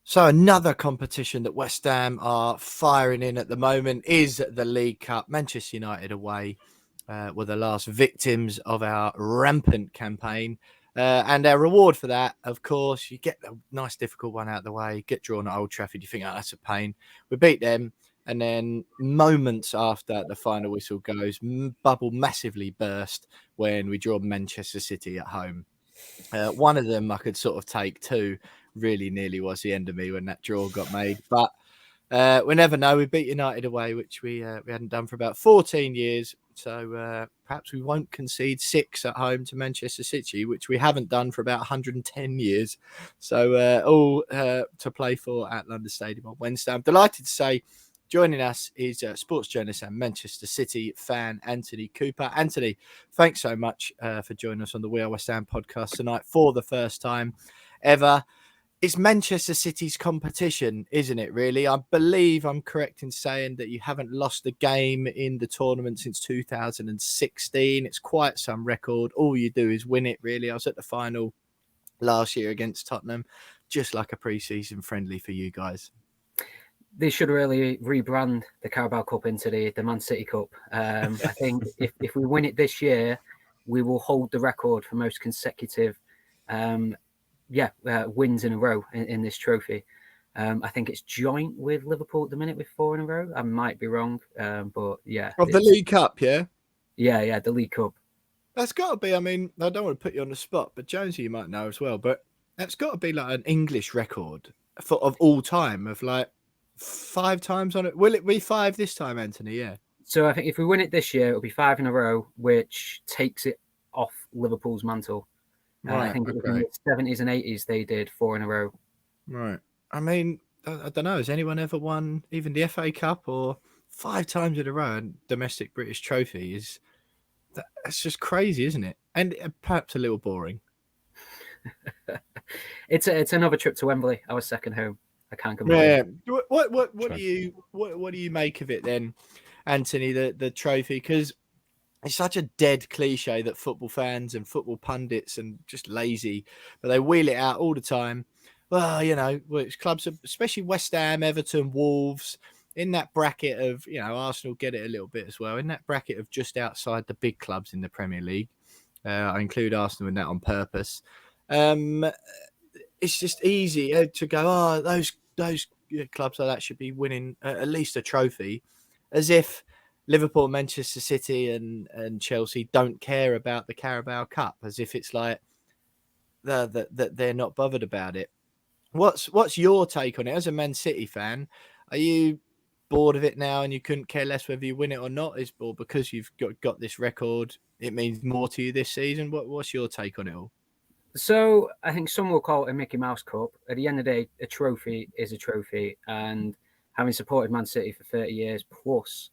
So another competition that West Ham are firing in at the moment is the League Cup. Manchester United away were the last victims of our rampant campaign. And our reward for that, of course, you get a nice difficult one out of the way, get drawn at Old Trafford, you think, oh, that's a pain. We beat them. And then moments after the final whistle goes, bubble massively burst when we draw Manchester City at home. One of them I could sort of take. Two really nearly was the end of me when that draw got made. But we never know. We beat United away, which we hadn't done for about 14 years. So perhaps we won't concede 6 at home to Manchester City, which we haven't done for about 110 years. So all to play for at London Stadium on Wednesday. I'm delighted to say joining us is sports journalist and Manchester City fan Anthony Cooper. Anthony, thanks so much for joining us on the We Are West Ham podcast tonight for the first time ever. It's Manchester City's competition, isn't it, really? I believe I'm correct in saying that you haven't lost a game in the tournament since 2016. It's quite some record. All you do is win it, really. I was at the final last year against Tottenham, just like a pre-season friendly for you guys. They should really rebrand the Carabao Cup into the Man City Cup. I think if we win it this year, we will hold the record for most consecutive wins in a row in this trophy. I think it's joint with Liverpool at the minute with 4 in a row. I might be wrong, but yeah. Of the League Cup, yeah? Yeah, the League Cup. That's got to be, I mean, I don't want to put you on the spot, but Jonesy, you might know as well, but that's got to be like an English record of all time of like 5 times on it. Will it be 5 this time, Anthony? Yeah. So I think if we win it this year, it'll be 5 in a row, which takes it off Liverpool's mantle. Right, I think in the 70s and 80s, they did 4 in a row. Right. I mean, I don't know. Has anyone ever won even the FA Cup or 5 times in a row? And domestic British trophy that's just crazy, isn't it? And perhaps a little boring. It's another trip to Wembley. Our second home. I can't complain. Yeah. What do you make of it then, Anthony? The trophy, because it's such a dead cliche that football fans and football pundits and just lazy, but they wheel it out all the time. Well, you know, which clubs, especially West Ham, Everton, Wolves, in that bracket of, you know, Arsenal get it a little bit as well, in that bracket of just outside the big clubs in the Premier League. I include Arsenal in that on purpose. It's just easy to go, oh, those clubs like that should be winning at least a trophy, as if Liverpool, Manchester City and Chelsea don't care about the Carabao Cup, as if it's like that they're not bothered about it. What's your take on it as a Man City fan? Are you bored of it now and you couldn't care less whether you win it or not? Or because you've got this record, it means more to you this season? What's your take on it all? So I think some will call it a Mickey Mouse Cup. At the end of the day, a trophy is a trophy. And having supported Man City for 30 years plus,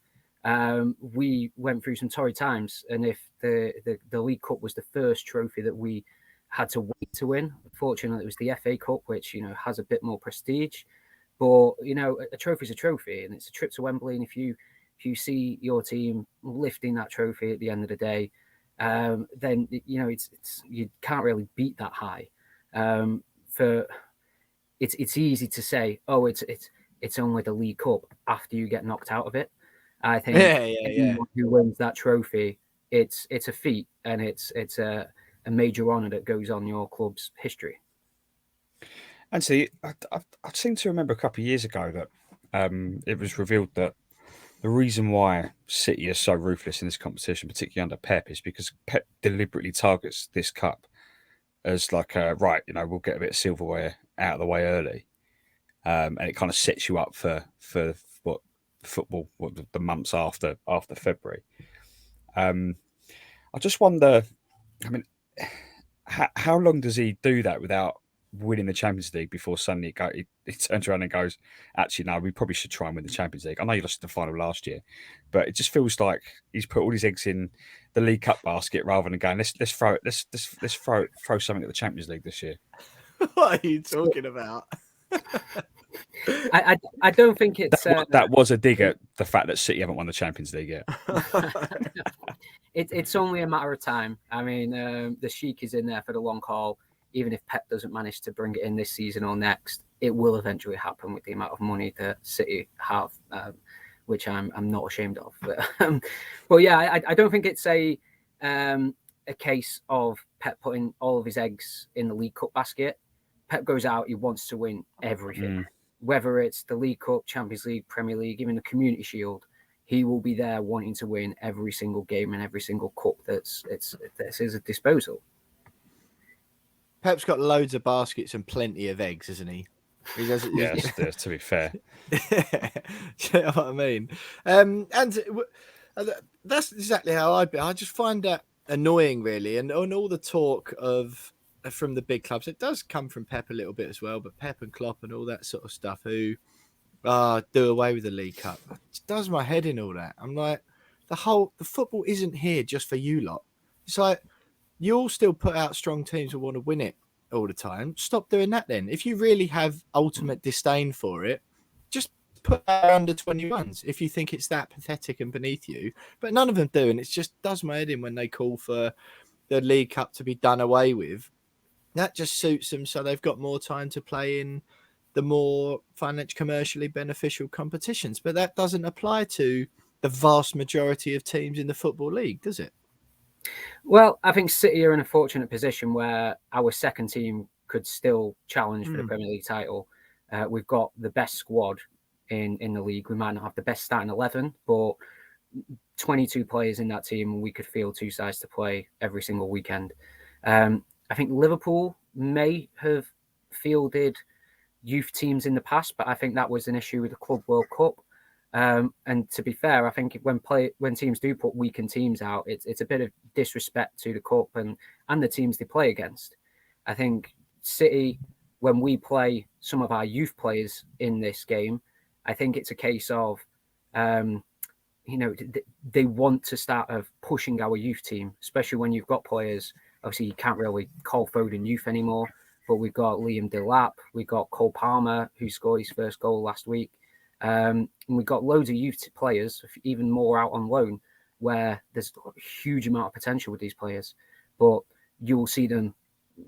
we went through some torrid times. And if the League Cup was the first trophy that we had to wait to win, fortunately, it was the FA Cup, which, you know, has a bit more prestige. But, you know, a trophy is a trophy, and it's a trip to Wembley. And if you see your team lifting that trophy at the end of the day, then, you know, it's you can't really beat that high. It's easy to say, oh, it's only the League Cup after you get knocked out of it. I think anyone who wins that trophy, it's a feat, and it's a major honour that goes on your club's history. And see, I seem to remember a couple of years ago that it was revealed that the reason why City is so ruthless in this competition, particularly under Pep, is because Pep deliberately targets this cup as like, right, you know, we'll get a bit of silverware out of the way early. And it kind of sets you up for what football, the months after February. I just wonder, I mean, how long does he do that without winning the Champions League before suddenly he turns around and goes, actually, no, we probably should try and win the Champions League. I know you lost the final last year, but it just feels like he's put all his eggs in the League Cup basket rather than going, let's throw something at the Champions League this year. What are you talking about? I don't think it's that was a dig at the fact that City haven't won the Champions League yet. It's only a matter of time. I mean, the Sheik is in there for the long haul. Even if Pep doesn't manage to bring it in this season or next, it will eventually happen with the amount of money that City have, which I'm not ashamed of. But yeah, I don't think it's a case of Pep putting all of his eggs in the League Cup basket. Pep goes out, he wants to win everything, whether it's the League Cup, Champions League, Premier League, even the Community Shield. He will be there wanting to win every single game and every single cup that's at his disposal. Pep's got loads of baskets and plenty of eggs, isn't he? He does. Yes, to be fair. Do you know what I mean? And that's exactly how I'd be. I just find that annoying, really. And on all the talk of from the big clubs, it does come from Pep a little bit as well. But Pep and Klopp and all that sort of stuff, who do away with the League Cup, it does my head in all that. I'm like, the football isn't here just for you lot. It's like, you all still put out strong teams who want to win it all the time. Stop doing that then. If you really have ultimate disdain for it, just put out under 21s if you think it's that pathetic and beneath you. But none of them do, and it just does my head in when they call for the League Cup to be done away with. That just suits them, so they've got more time to play in the more financially commercially beneficial competitions. But that doesn't apply to the vast majority of teams in the Football League, does it? Well, I think City are in a fortunate position where our second team could still challenge for the Premier League title. We've got the best squad in the league. We might not have the best starting 11, but 22 players in that team, and we could field two sides to play every single weekend. I think Liverpool may have fielded youth teams in the past, but I think that was an issue with the Club World Cup. And to be fair, I think when teams do put weakened teams out, it's a bit of disrespect to the cup and the teams they play against. I think City, when we play some of our youth players in this game, I think it's a case of, they want to start pushing our youth team, especially when you've got players. Obviously, you can't really call Foden youth anymore, but we've got Liam Delap, we've got Cole Palmer, who scored his first goal last week. And we've got loads of youth players, even more out on loan, where there's a huge amount of potential with these players. But you will see them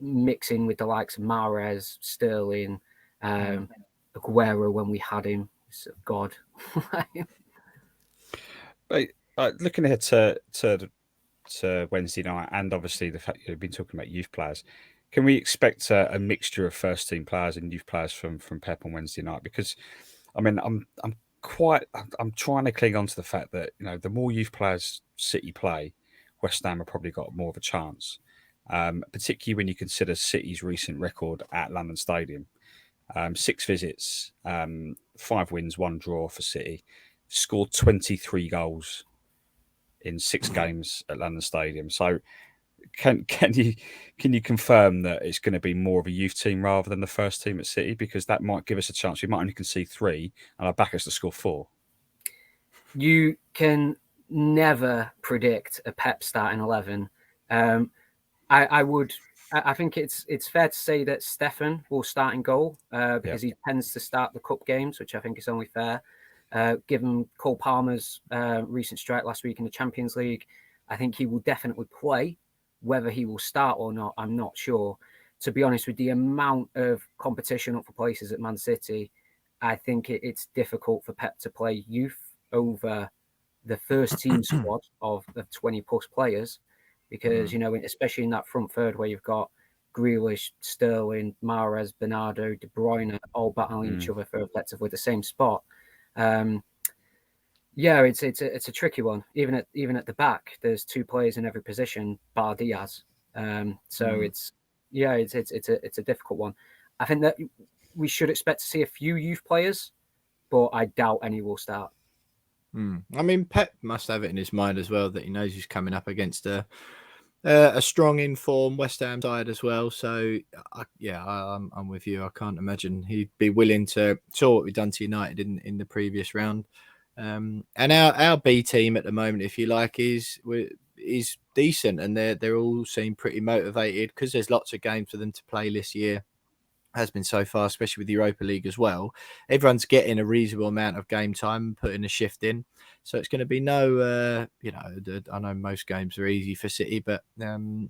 mixing with the likes of Mahrez, Sterling, Aguero when we had him. So, God. But looking ahead to Wednesday night, and obviously the fact you've been talking about youth players, can we expect a mixture of first team players and youth players from Pep on Wednesday night? Because I mean, I'm trying to cling on to the fact that, the more youth players City play, West Ham have probably got more of a chance. Particularly when you consider City's recent record at London Stadium. 6 visits, 5 wins, 1 draw for City. Scored 23 goals in 6 games at London Stadium. So can you confirm that it's going to be more of a youth team rather than the first team at City? Because that might give us a chance. We might only concede 3 and our back us to score 4. You can never predict a Pep starting 11. I think it's fair to say that Stefan will start in goal because he tends to start the cup games, which I think is only fair. Given Cole Palmer's recent strike last week in the Champions League, I think he will definitely play. Whether he will start or not, I'm not sure. To be honest, with the amount of competition up for places at Man City, I think it's difficult for Pep to play youth over the first team squad of 20 plus players, because especially in that front third where you've got Grealish, Sterling, Mahrez, Bernardo, De Bruyne all battling each other for effectively the same spot. It's a tricky one. Even at the back, there's 2 players in every position, bar Diaz. It's a difficult one. I think that we should expect to see a few youth players, but I doubt any will start. I mean, Pep must have it in his mind as well that he knows he's coming up against a strong in-form West Ham side as well. So, I'm with you. I can't imagine he'd be willing to show what we've done to United in the previous round. And our B team at the moment, if you like, is decent, and they're all seem pretty motivated because there's lots of games for them to play this year. Has been so far, especially with the Europa League as well. Everyone's getting a reasonable amount of game time, putting a shift in. So it's going to be no, I know most games are easy for City, but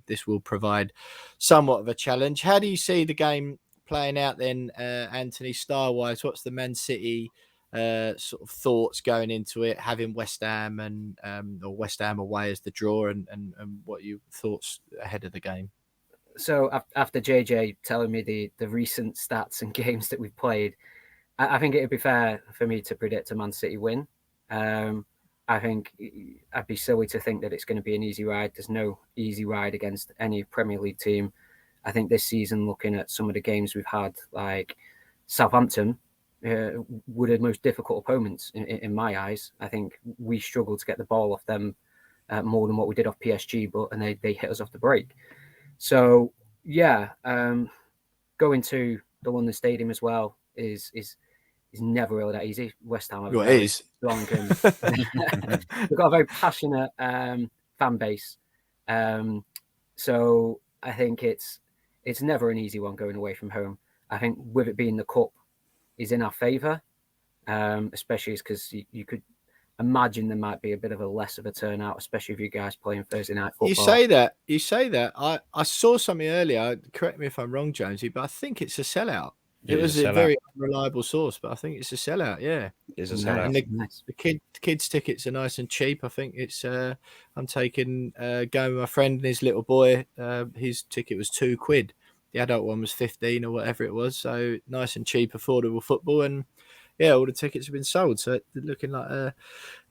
this will provide somewhat of a challenge. How do you see the game playing out then, Anthony, style-wise? What's the Man City sort of thoughts going into it, having West Ham and or West Ham away as the draw, and what your thoughts ahead of the game? So after JJ telling me the recent stats and games that we've played, I think it'd be fair for me to predict a Man City win. I think I'd be silly to think that it's going to be an easy ride. There's no easy ride against any Premier League team. I think this season, looking at some of the games we've had, like Southampton, were the most difficult opponents in my eyes. I think we struggled to get the ball off them more than what we did off PSG, and they hit us off the break. So yeah, going to the London Stadium as well is never really that easy. West Ham Well, it is strong and we've got a very passionate fan base. So I think it's never an easy one going away from home. I think with it being the cup is in our favour, especially because you could imagine there might be a bit of a less of a turnout, especially if you guys playing Thursday night football. You say that. I saw something earlier. Correct me if I'm wrong, Jonesy, but I think it's a sellout. It was a very unreliable source, but I think it's a sellout. Yeah, it's a sellout. And the kids' tickets are nice and cheap. I think it's. I'm taking going with my friend and his little boy. His ticket was £2. The adult one was 15 or whatever it was. So nice and cheap, affordable football, and yeah, all the tickets have been sold. So it's looking like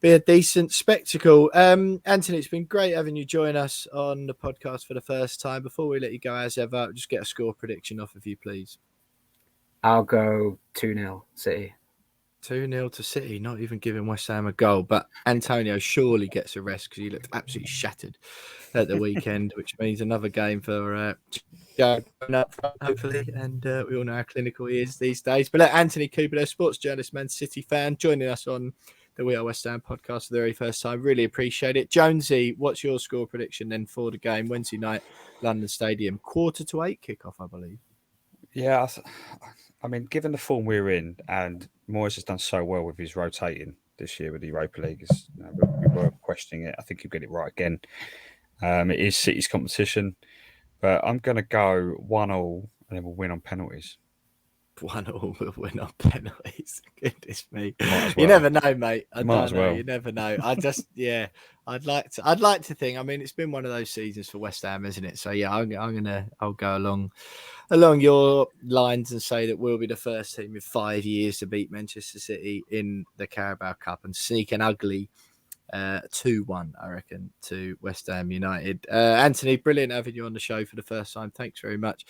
be a decent spectacle. Anthony, it's been great having you join us on the podcast for the first time. Before we let you go, as ever, just get a score prediction off of you, please. I'll go 2-0 City. 2-0 to City, not even giving West Ham a goal. But Antonio surely gets a rest because he looked absolutely shattered at the weekend, which means another game for going up front, hopefully. And we all know how clinical he is these days. But Anthony Cooper, there, sports journalist, Man City fan, joining us on the We Are West Ham podcast for the very first time. Really appreciate it. Jonesy, what's your score prediction then for the game Wednesday night, London Stadium? 7:45 kickoff, I believe. Yeah, I mean, given the form we're in, and Moyes has done so well with his rotating this year with the Europa League, we were questioning it. I think he'll get it right again. It is City's competition, but I'm going to go 1-1 and then we'll win on penalties. 1-1 will win on penalties. Goodness me. Well. You never know, mate. Might as well. You never know. I just, yeah, I'd like to think. I mean, it's been one of those seasons for West Ham, isn't it? So yeah, I'll go along your lines and say that we'll be the first team in 5 years to beat Manchester City in the Carabao Cup and sneak an ugly 2-1, I reckon, to West Ham United. Anthony, brilliant having you on the show for the first time. Thanks very much.